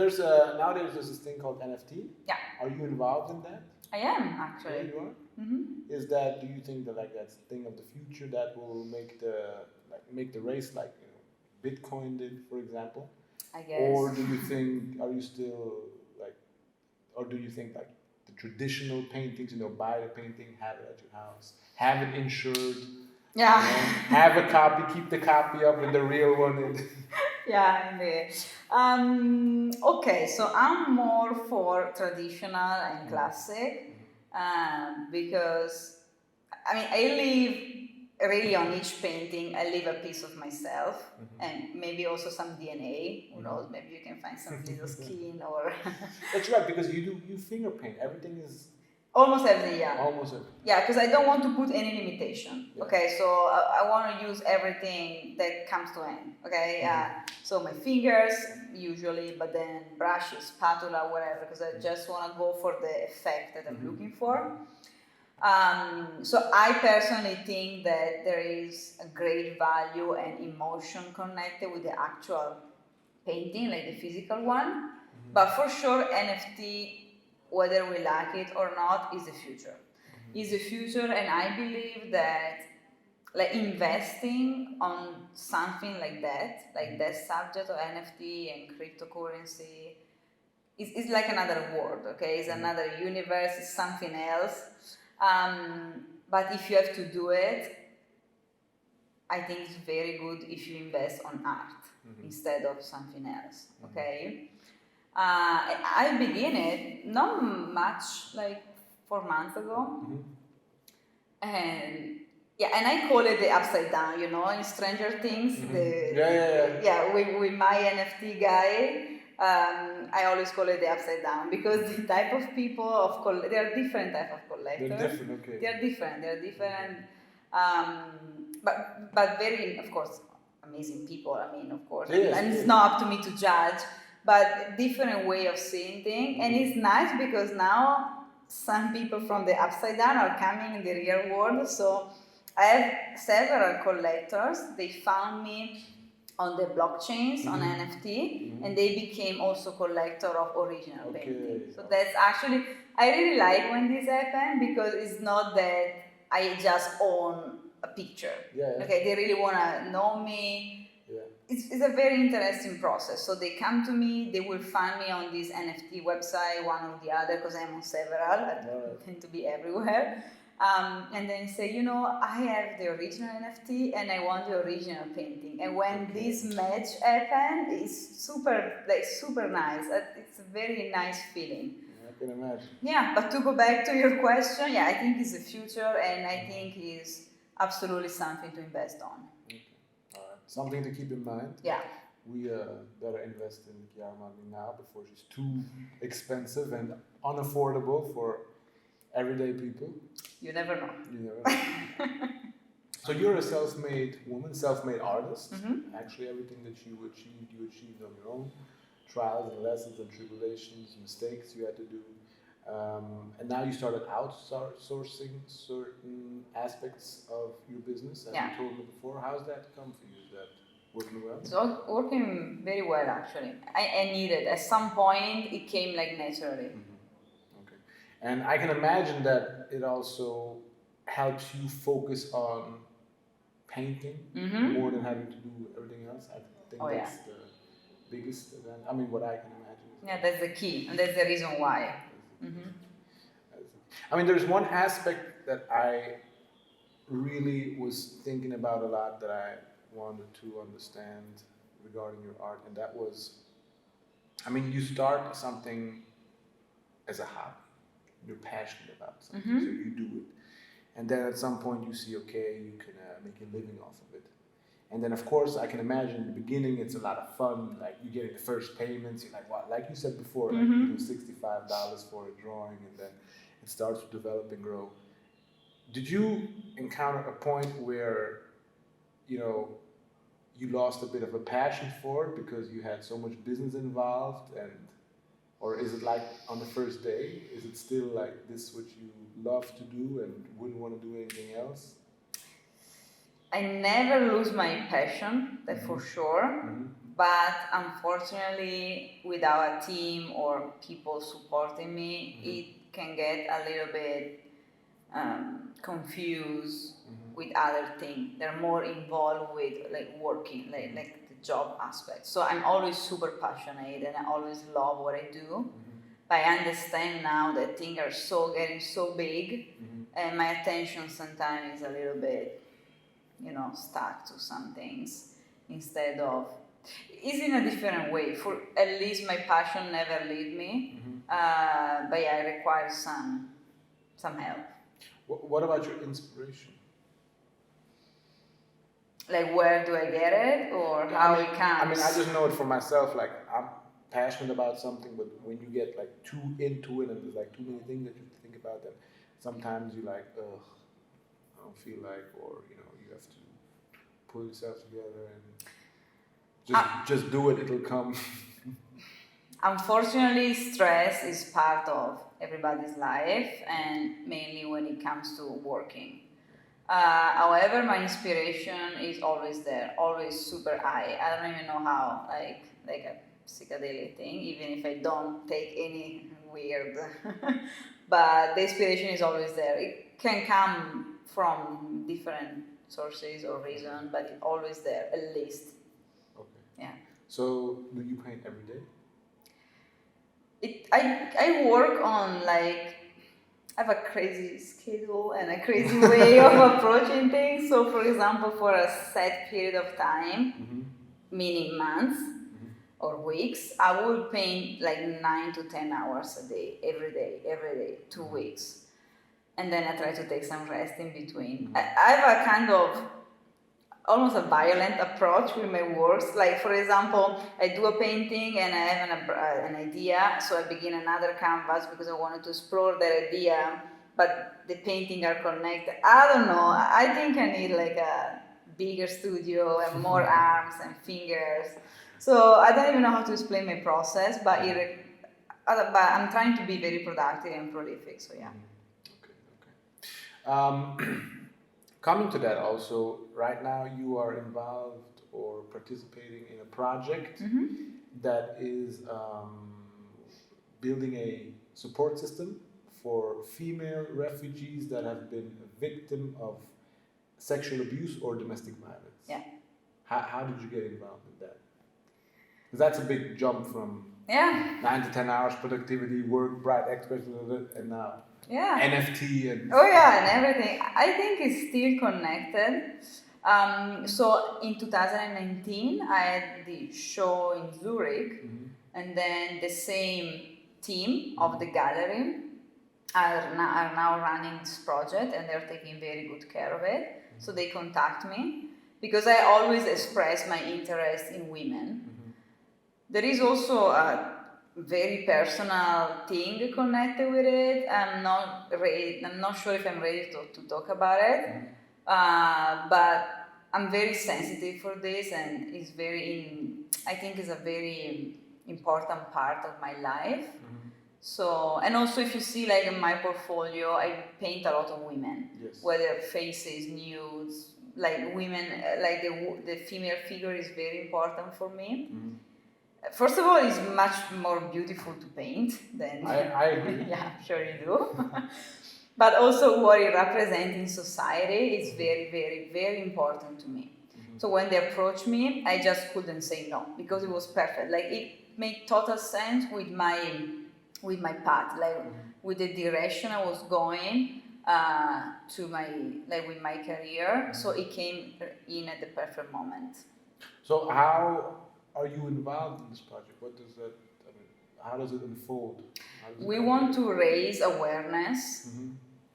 nowadays there's this thing called NFT. Yeah. Are you involved in that? I am actually. Yeah, you are. Mm-hmm. Do you think that like that's a thing of the future that will make the race like Bitcoin did, for example? I guess. Or do you think are you still like, or do you think like the traditional paintings, buy the painting, have it at your house, have it insured, Yeah. have a copy, keep the copy up, and the real one. Yeah, indeed. Okay, so I'm more for traditional and classic because I live really on each painting. I leave a piece of myself and maybe also some DNA. Who knows? Maybe you can find some little skin or. That's right, because you finger paint. Everything is. Almost everything, yeah. Almost everything. Yeah, because I don't want to put any limitation. Yeah. Okay, so I want to use everything that comes to hand. Okay, so my fingers usually, but then brushes, spatula, whatever, because I just want to go for the effect that I'm looking for. So I personally think that there is a great value and emotion connected with the actual painting, like the physical one. But for sure, NFT, whether we like it or not, is the future. Is the future, and I believe that like investing on something like that subject of NFT and cryptocurrency is like another world, okay? It's another universe, it's something else. But if you have to do it, I think it's very good if you invest on art instead of something else, okay? I began it not much, like 4 months ago, and I call it the upside down. In Stranger Things, with my NFT guy, I always call it the upside down because the type of people there are different type of collectors. They're different, okay. They're different, but very, of course, amazing people. Of course, and it's not up to me to judge. But different way of seeing things, and it's nice because now some people from the upside down are coming in the real world. So I have several collectors. They found me on the blockchains on NFT, and they became also collector of original paintings. So that's actually, I really like when this happens because it's not that I just own a picture. Okay, they really want to know me. It's a very interesting process. So they come to me, they will find me on this NFT website, one or the other, because I'm on several, I tend to be everywhere. And then say, I have the original NFT and I want the original painting. And when this match happens, it's super nice. It's a very nice feeling. I can imagine. Yeah, but to go back to your question, I think it's the future, and I think it's absolutely something to invest on. Something to keep in mind. Yeah. We better invest in Chiara now before she's too expensive and unaffordable for everyday people. You never know. So you're a self-made woman, self-made artist. Actually, everything that you achieved on your own. Trials and lessons and tribulations, mistakes you had to do. And now you started outsourcing certain aspects of your business, as you told me before. How's that come for you? Is that working well? It's working very well, actually. I needed. At some point, it came like naturally. Okay. And I can imagine that it also helps you focus on painting more than having to do everything else. I think that's the biggest event. What I can imagine. Yeah, that's the key, and that's the reason why. There's one aspect that I really was thinking about a lot that I wanted to understand regarding your art, and that was, you start something as a hobby. You're passionate about something, so you do it. And then at some point you see, okay, you can make a living off of it. And then, of course, I can imagine in the beginning it's a lot of fun. Like you get the first payments. You're like, what? Like you said before, like you do $65 for a drawing, and then it starts to develop and grow. Did you encounter a point where, you lost a bit of a passion for it because you had so much business involved, or is it like on the first day? Is it still like this what you love to do and wouldn't want to do anything else? I never lose my passion, that's for sure. but unfortunately, without a team or people supporting me, it can get a little bit confused with other things. They're more involved with like working, like the job aspect. So I'm always super passionate and I always love what I do. But I understand now that things are getting so big, and my attention sometimes is a little bit, stuck to some things instead of. It's in a different way. For at least my passion never leave me, but yeah, I require some help. What about your inspiration? Like, where do I get it, or how it comes? I mean, I just know it for myself. Like, I'm passionate about something, but when you get like too into it and there's like too many things that you think about, then sometimes you like, ugh, I don't feel like, or you have to pull yourself together and just do it. It'll come. Unfortunately, stress is part of everybody's life, and mainly when it comes to working. However, my inspiration is always there, always super high. I don't even know how, like a psychedelic thing, even if I don't take any weird. But the inspiration is always there. It can come from different sources or reasons, but it's always there, at least. Okay. Yeah. So, do you paint every day? I work on I have a crazy schedule and a crazy way of approaching things. So, for example, for a set period of time, meaning months or weeks, I will paint like 9 to 10 hours a day, every day, 2 weeks. And then I try to take some rest in between. I have a kind of almost a violent approach with my works. Like, for example, I do a painting and I have an idea, so I begin another canvas because I wanted to explore that idea, but the painting are connected. I don't know. I think I need like a bigger studio and more arms and fingers. So I don't even know how to explain my process, but I'm trying to be very productive and prolific. So yeah. Okay. Coming to that also, right now you are involved or participating in a project that is building a support system for female refugees that have been a victim of sexual abuse or domestic violence. Yeah. How did you get involved in that? Because that's a big jump from 9 to 10 hours productivity, work, bright experts, and now NFT and and everything. I think it's still connected. So in 2019, I had the show in Zurich, and then the same team of the gallery are now running this project, and they're taking very good care of it. So they contact me because I always express my interest in women. There is also a very personal thing connected with it. I'm not sure if I'm ready to talk about it, but I'm very sensitive for this, and it's I think it's a very important part of my life. So, and also if you see like in my portfolio, I paint a lot of women, whether faces, nudes, like women, like the female figure is very important for me. First of all, it's much more beautiful to paint than. I agree. Yeah, I'm sure you do. But also, what it represents in society is very, very, very important to me. So when they approached me, I just couldn't say no because it was perfect. Like, it made total sense with my path, like with the direction I was going to with my career. So it came in at the perfect moment. So how are you involved in this project? What does that? I mean, how does it unfold? We want to raise awareness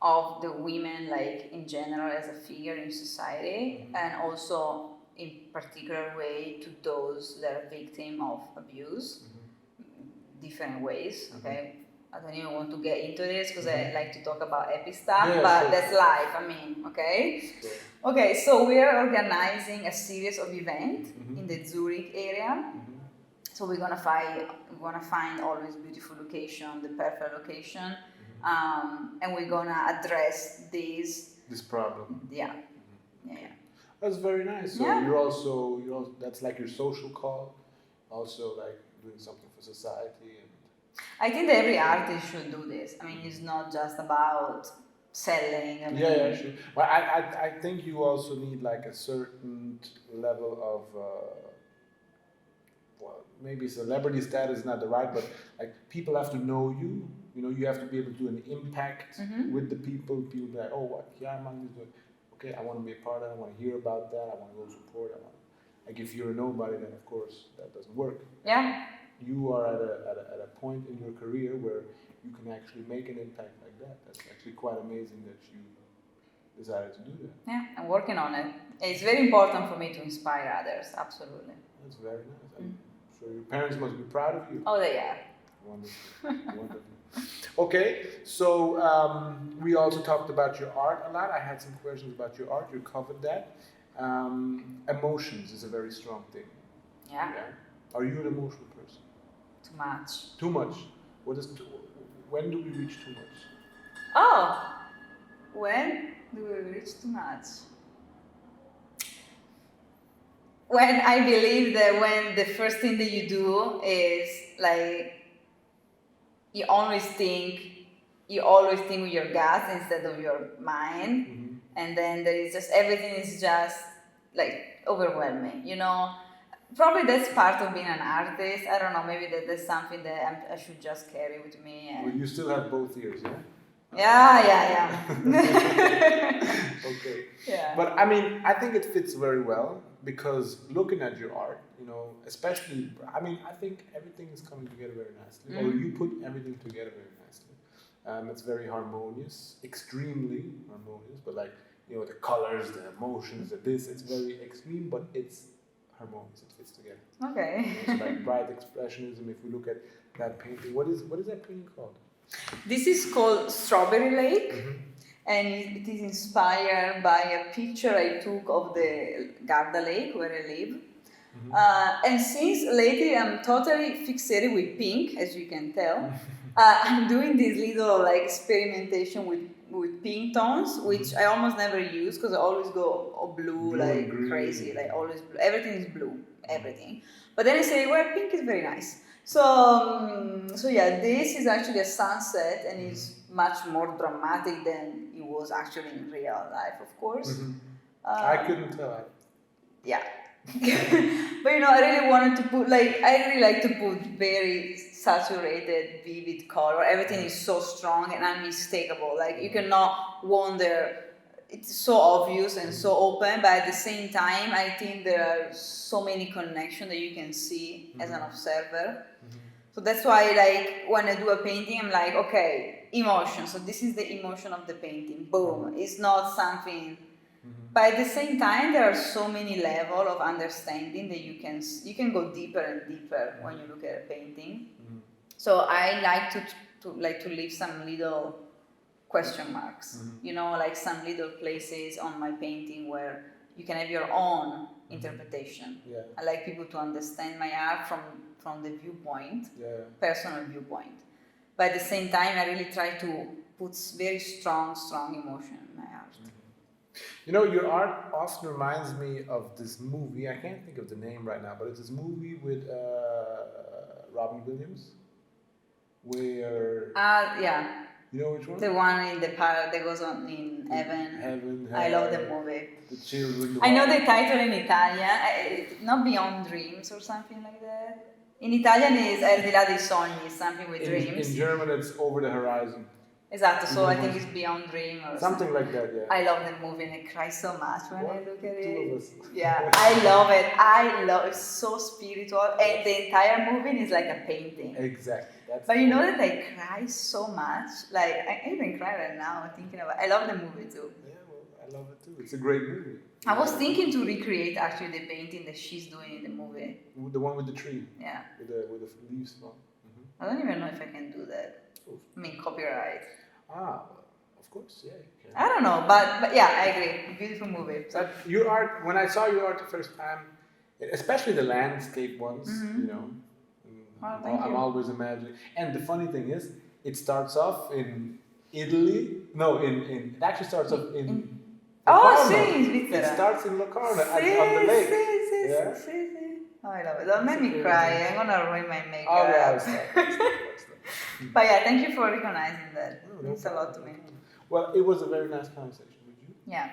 of the women, like in general as a figure in society, and also in particular way to those that are victim of abuse, different ways. Okay, I don't even want to get into this because I like to talk about epi stuff, but that's life. I mean, okay. Okay, so we are organizing a series of events in the Zurich area. So we're gonna find always beautiful location, the perfect location, and we're gonna address this problem. Yeah. That's very nice. So you're also that's like your social call. also like doing something for society and I think that every artist should do this. I mean, it's not just about selling. I mean, yeah, sure. Well, I think you also need like a certain level of well, maybe celebrity status is not the right, but like people have to know you. You know, you have to be able to do an impact with the people. People be like, oh, what Chiara Magni is doing. Okay, I want to be a part of it. I want to hear about that. I want to go support. I want like if you're a nobody, then of course that doesn't work. Yeah. You are at a point in your career where you can actually make an impact like that. That's actually quite amazing that you decided to do that. Yeah, I'm working on it. It's very important for me to inspire others. Absolutely. That's very nice. I'm sure your parents must be proud of you. Oh, they are. Wonderful. Wonderful. Okay, so we also talked about your art a lot. I had some questions about your art. You covered that. Emotions is a very strong thing. Yeah. Are you an emotional person? Too much. Too much. What is? When do we reach too much? Oh, when do we reach too much? When I believe that when the first thing that you do is like you always think with your gut instead of your mind, and then there is just everything is just like overwhelming, you know. Probably that's part of being an artist. I don't know. Maybe that's something that I should just carry with me. And well, you still have both ears, yeah? Yeah. Okay. Yeah. But I mean, I think it fits very well because looking at your art, you know, especially, I mean, I think everything is coming together very nicely. Or you put everything together very nicely. It's very harmonious, extremely harmonious, but like, you know, the colors, the emotions, the this, it's very extreme, but it's harmonious, it fits together. Okay. You know, so like bright expressionism, if we look at that painting, what is that painting called? This is called Strawberry Lake, and it is inspired by a picture I took of the Garda Lake where I live. And since lately I'm totally fixated with pink, as you can tell, I'm doing this little like experimentation with pink tones, which I almost never use because I always go blue like crazy, like always blue. Everything is blue, everything. But then I say, well, pink is very nice. So yeah, this is actually a sunset and is much more dramatic than it was actually in real life, of course. I couldn't tell. Yeah. But you know, I really wanted to put I really like to put very saturated, vivid color. Everything is so strong and unmistakable. Like you cannot wonder. It's so obvious and so open, but at the same time, I think there are so many connections that you can see as an observer. So that's why, like, when I do a painting, I'm like, okay, emotion. So this is the emotion of the painting. Boom. It's not something. But at the same time, there are so many levels of understanding that you can go deeper and deeper when you look at a painting. So I like to leave some little question marks, you know, like some little places on my painting where you can have your own interpretation. Yeah. I like people to understand my art from the viewpoint, personal viewpoint. But at the same time, I really try to put very strong emotion in my art. You know, your art often reminds me of this movie. I can't think of the name right now, but it's this movie with Robin Williams, where yeah. You know which one? The one in the park that goes on in heaven. I love the movie. The children. I know the title in Italian, not Beyond Dreams or something like that. In Italian is Al di là dei sogni, something with dreams. In German it's Over the Horizon. Esatto, so I think it's Beyond Dream or something like that, yeah. I love the movie and I cry so much when I look at it. Two of us. Yeah, I love it. It's so spiritual and the entire movie is like a painting. Exactly. But you know that I cry so much, like I even cry right now thinking about it. I love the movie too. Yeah, well, I love it too. It's a great movie. I was thinking to recreate actually the painting that she's doing in the movie. The one with the tree. Yeah. With the leaves on. I don't even know if I can do that. I mean, copyright. Of course, yeah. You can. I don't know, but yeah, I agree. Beautiful movie. So your art, when I saw your art the first time, especially the landscape ones, you know, I'm always imagining. And the funny thing is, it starts off in Italy. No, it actually starts off in Locarno. Sì, in Svizzera. It starts in Locarno, on the lake. Sì. Oh, I love it. Don't make me cry. I'm gonna ruin my makeup. Oh, yeah, I'll stop. But yeah, thank you for recognizing that. No, It no means a lot to problem, me. no problem. Well, it was a very nice conversation with you. Yeah.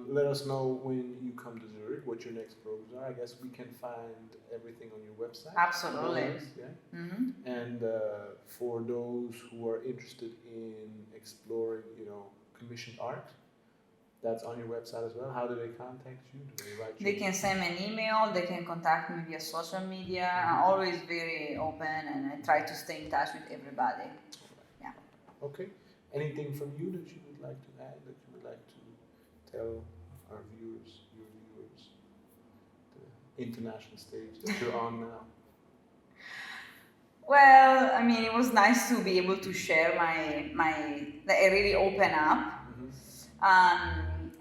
Let us know when you come to Zurich, what your next programs are. I guess we can find everything on your website. Absolutely. Yeah. Mm-hmm. And for those who are interested in exploring, commissioned art, that's on your website as well. How do they contact you? Do they write you? They can send me an email. They can contact me via social media. Mm-hmm. I'm always very open, and I try to stay in touch with everybody. Yeah. Okay. Anything from you that you would like to add, that you would like to tell our viewers, your viewers, the international stage that you're on now? Well, I mean, it was nice to be able to share that I really open up.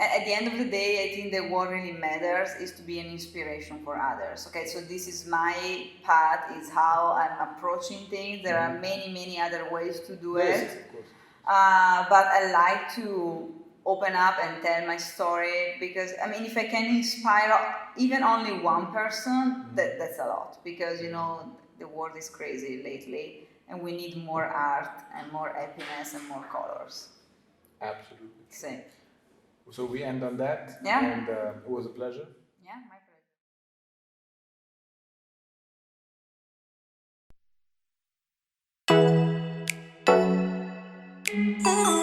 At the end of the day, I think that what really matters is to be an inspiration for others. Okay, so this is my path, is how I'm approaching things. There are many other ways to do it. Yes, of course. But I like to open up and tell my story because, I mean, if I can inspire even only one person, that's a lot, because the world is crazy lately and we need more art and more happiness and more colors. Absolutely. Same. So we end on that. Yeah. And it was a pleasure. Yeah, my pleasure.